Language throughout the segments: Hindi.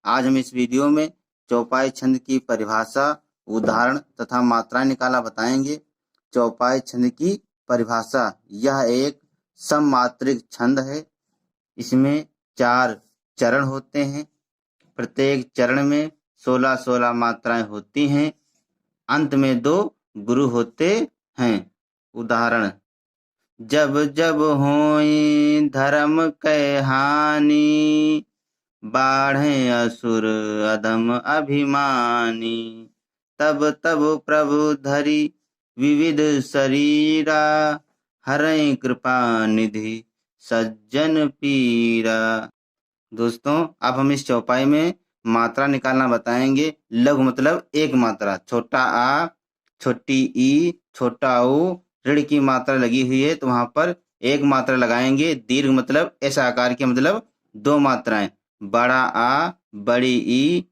आज हम इस वीडियो में चौपाई छंद की परिभाषा, उदाहरण तथा मात्राएं निकाला बताएंगे। चौपाई छंद की परिभाषा, यह एक सममात्रिक छंद है। इसमें 4 चरण होते हैं। प्रत्येक चरण में 16-16 मात्राएं होती हैं। अंत में 2 गुरु होते हैं। उदाहरण: जब जब होई धर्म कै हानि, बाढ़े असुर अधम अभिमानी, तब तब प्रभु धरि विविध शरीरा, हरै कृपा निधि सज्जन पीरा। दोस्तों, अब हम इस चौपाई में मात्रा निकालना बताएंगे। लघु मतलब एक मात्रा, छोटा आ, छोटी ई, छोटा ऊ, ऋण की मात्रा लगी हुई है तो वहां पर एक मात्रा लगाएंगे। दीर्घ मतलब ऐसा आकार के मतलब 2 मात्राएं, बड़ा आ, बड़ी ई,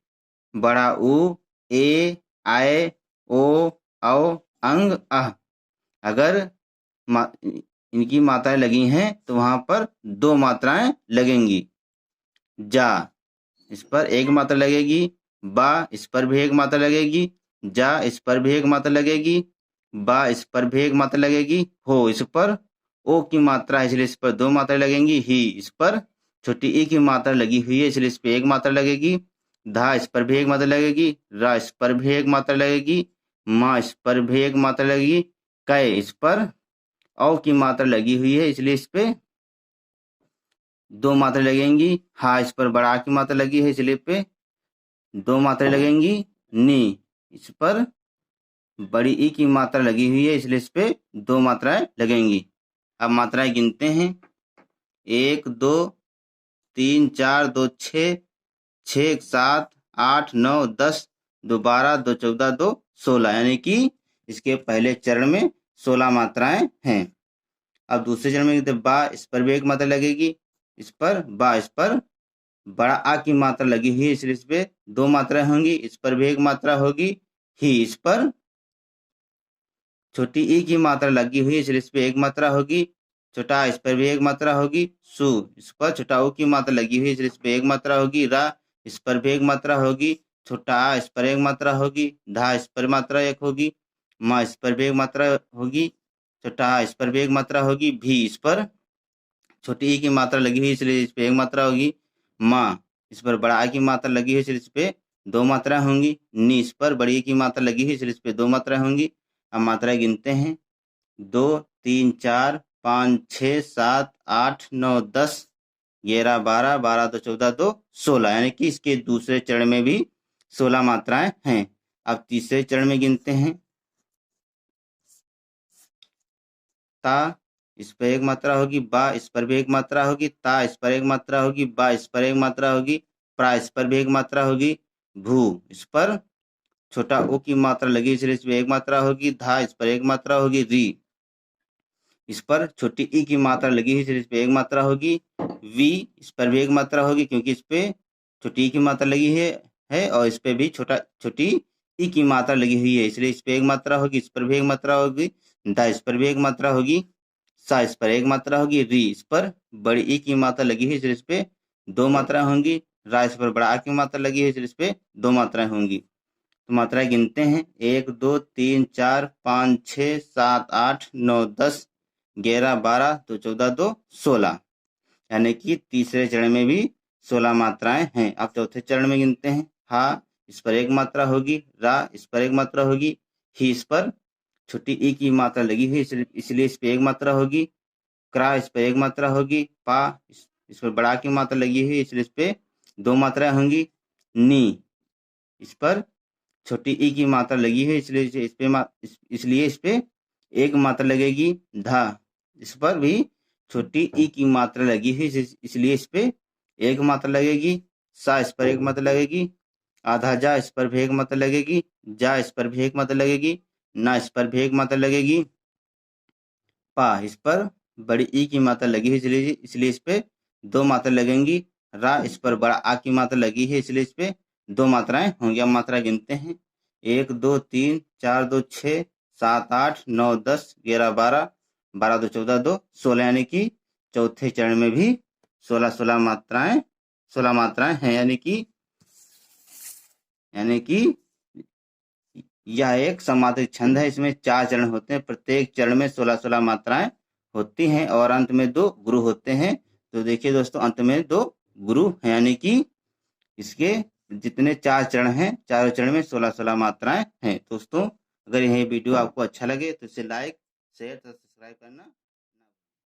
बड़ा ऊ, ए, आए, ओ, औ, अंग, अह। अगर इनकी मात्राएं लगी हैं तो वहां पर 2 मात्राएं लगेंगी। जा, इस पर एक मात्रा लगेगी। बा, इस पर भी एक मात्रा लगेगी। जा, इस पर भी एक मात्रा लगेगी। बा, इस पर भी एक मात्रा लगेगी। हो, इस पर ओ की मात्रा है इसलिए इस पर 2 मात्रा लगेंगी। ही, इस पर छोटी ई की मात्रा लगी हुई है इसलिए इस पर एक मात्रा लगेगी। धा, इस पर भी एक मात्रा लगेगी। रा, इस पर भी एक मात्रा लगेगी। मा, इस पर भी एक मात्रा लगेगी। कै, इस पर औ की मात्रा लगी हुई है इसलिए इस पे 2 मात्रा लगेंगी। हा, इस पर बड़ा की मात्रा लगी है इसलिए पे 2 मात्रा लगेंगी। नी, इस पर बड़ी ई की मात्रा लगी हुई है इसलिए इस पे 2 मात्राएं लगेंगी। अब मात्राएं गिनते हैं। 1 2 3 4 2 6 6 7 8 9 10 2 12 2 14 2 16, यानी कि इसके पहले चरण में 16 मात्राएं हैं। अब दूसरे चरण में बा, इस पर भी एक मात्रा लगेगी। इस पर बा, इस पर बड़ा आ की मात्रा लगी हुई है इसलिए इस पे 2 मात्राएं होंगी। इस पर भी एक मात्रा होगी। ही, इस पर छोटी ई की मात्रा लगी हुई है इसलिए इस पे एक मात्रा होगी। छोटा, इस पर भी एक मात्रा होगी। सु, इस पर छोटा ऊ की मात्रा लगी हुई है इसलिए इस पे एक मात्रा होगी। रा, इस पर भी एक मात्रा होगी। छोटा आ, इस पर एक मात्रा होगी। धा, इस पर मात्रा एक होगी। मा, इस पर भी एक मात्रा होगी। छोटा आ, इस पर भी एक मात्रा होगी। भी, इस पर छोटी ई की मात्रा लगी हुई इसलिए इस पे एक मात्रा होगी। माँ, इस पर बड़ा आ की मात्रा लगी हुई इसलिए इस पे 2 मात्राएं होंगी। नी, इस पर बड़ी ई की मात्रा लगी हुई इसलिए इस पे 2 मात्राएं होंगी। अब मात्राएं गिनते हैं। 2 3 4 5 6 7 8 9 10 11 12 12 2 14 2 16, यानी कि इसके दूसरे चरण में भी 16 मात्राएं हैं। अब तीसरे चरण में गिनते हैं। ता, इस पर एक मात्रा होगी। बा, इस पर भी एक मात्रा होगी। ता, इस पर एक मात्रा होगी। बा, इस पर एक मात्रा होगी। प्रा, इस पर भी एक मात्रा होगी। भू, इस पर छोटा ओ की मात्रा लगी इसलिए इस पर एक मात्रा होगी। धा, इस पर एक मात्रा होगी। री, इस पर छोटी ई की मात्रा लगी है इसलिए इस पर एक मात्रा होगी। वी, इस पर भी एक मात्रा होगी क्योंकि इस पे छोटी ई की मात्रा लगी है और इस पे भी छोटी ई की मात्रा लगी हुई है इसलिए इस पे एक मात्रा होगी। इस पर भी एक मात्रा होगी। दा, इस पर भी एक मात्रा होगी। सा, इस पर एक मात्रा होगी। री, इस पर बड़ी ई की मात्रा लगी है इसलिए इस पे 2 मात्रा होंगी। रा, इस पर बड़ा आ की मात्रा लगी है इसलिए इस पे 2 मात्राएं होंगी। तो मात्राएं गिनते हैं। 1 2 3 4 5 6 7 8 9 10 11 12 2 14 2 16, यानी कि तीसरे चरण में भी 16 मात्राएं हैं। अब चौथे चरण में गिनते हैं। हा, इस पर एक मात्रा होगी। रा, इस पर एक मात्रा होगी। ही, इस पर छोटी ई की मात्रा लगी हुई इसलिए इस पर एक मात्रा होगी। क्रा, इस पर एक मात्रा होगी। पा, इस पर बड़ा की मात्रा लगी हुई इसलिए इस पे 2 मात्राएं होंगी। नी, इस पर छोटी ई की मात्रा लगी है इसलिए इस पे एक मात्रा लगेगी। धा, इस पर भी छोटी ई की मात्रा लगी है इसलिए इस पे एक मात्रा लगेगी। सा, इस पर एक मात्रा लगेगी। आधा जा, इस पर भी एक मात्रा लगेगी। जा, इस पर भी एक मात्रा लगेगी। ना, इस पर भी एक मात्रा लगेगी। पा, इस पर बड़ी ई की मात्रा लगी है इसलिए इस पे 2 मात्रा लगेंगी। रा, इस पर बड़ा आ की मात्रा लगी है इसलिए इस पे 2 मात्राएं होंगी। अब मात्रा गिनते हैं। 1 2 3 4 2 6 7 8 9 10 11 12 12 2 14 2 16, यानी कि चौथे चरण में भी 16 मात्राएं हैं, यानी कि यानी कि यह एक सममात्रिक छंद है। इसमें 4 चरण होते हैं, प्रत्येक चरण में 16-16 मात्राएं होती हैं और अंत में 2 गुरु होते हैं। तो देखिए दोस्तों, अंत में 2 गुरु हैं, यानी कि इसके जितने 4 चरण हैं, चारों चरण में 16-16 मात्राएं हैं। दोस्तों, अगर यह वीडियो आपको अच्छा लगे तो इसे लाइक, शेयर तथा सब्सक्राइब करना